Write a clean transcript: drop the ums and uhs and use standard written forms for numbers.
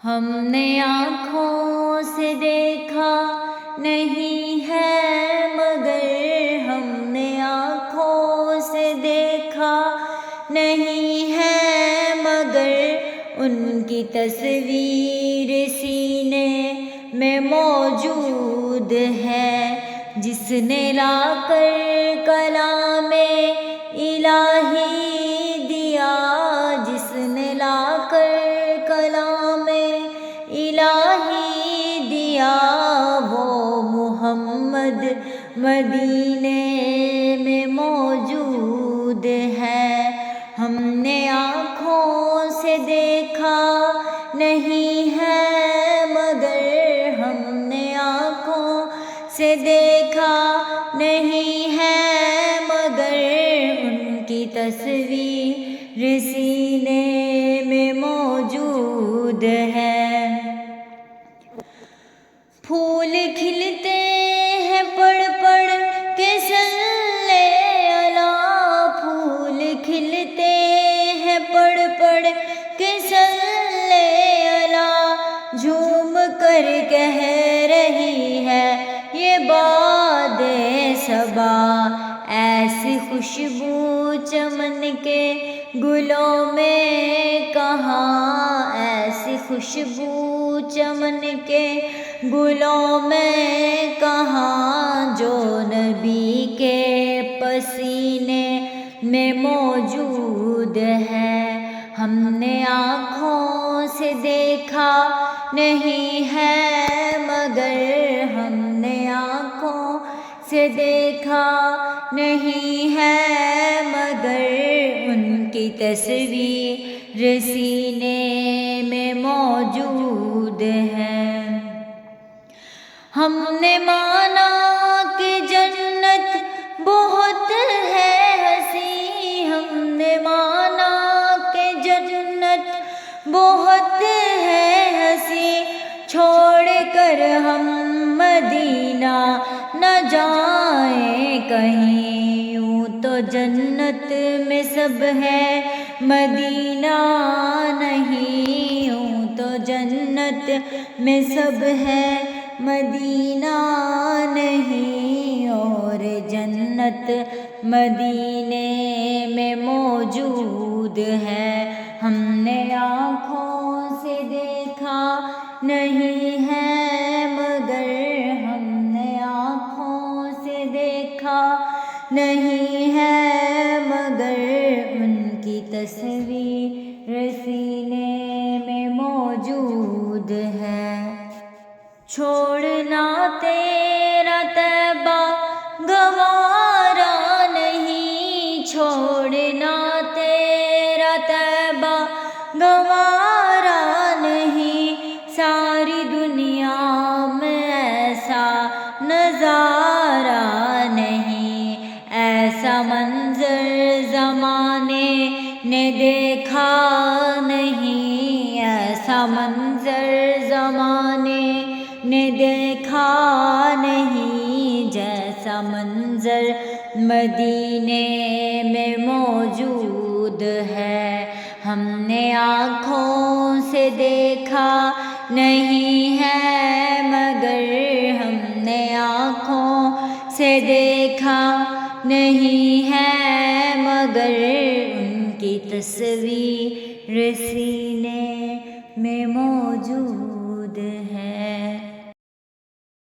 ہم نے آنکھوں سے دیکھا نہیں ہے مگر ہم نے آنکھوں سے دیکھا نہیں ہے مگر ان کی تصویر سینے میں موجود ہے، جس نے لا کر کلام الہی دیا، جس نے لا کر کلام الہی دیا، وہ محمد مدینے میں موجود ہے۔ ہم نے آنکھوں سے دیکھا نہیں ہے مگر ہم نے آنکھوں سے دیکھا نہیں ہے مگر ان کی تصویر سینے میں موجود ہے۔ پھول کھلتے ہیں پڑھ پڑھ کے صلی اللہ، پھول کھلتے ہیں پڑھ پڑھ کے صلی اللہ، جھوم کر کہہ رہی ہے یہ باد صبا، ایسی خوشبو چمن کے گلوں میں کہاں، ایسی خوشبو چمن کے گلوں میں کہاں، جو نبی کے پسینے میں موجود ہے۔ ہم نے آنکھوں سے دیکھا نہیں ہے مگر ہم نے آنکھوں سے دیکھا نہیں ہے مگر ان کی تصویر سینے میں موجود ہے۔ ہم نے مانا کہ جنت بہت ہے ہنسی، ہم نے مانا کہ جنت بہت ہے ہنسی، چھوڑ کر ہم مدینہ نہ جائیں کہیں، یوں تو جنت میں سب ہے مدینہ نہیں، یوں تو جنت میں سب ہے مدینہ نہیں، اور جنت مدینے میں موجود ہے۔ ہم نے آنکھوں سے دیکھا نہیں ہے مگر ہم نے آنکھوں سے دیکھا نہیں ہے مگر ان کی تصویر سینے میں موجود ہے۔ چھوڑنا تیرا طیبہ گوارا نہیں، چھوڑنا تیرا طیبہ گوارا نہیں، ساری دنیا میں ایسا نظارہ نہیں، ایسا منظر زمانے نے دیکھا نہیں، ایسا منظر زمانے نے دیکھا نہیں، جیسا منظر مدینے میں موجود ہے۔ ہم نے آنکھوں سے دیکھا نہیں ہے مگر ہم نے آنکھوں سے دیکھا نہیں ہے مگر ان کی تصویر سینے میں موجود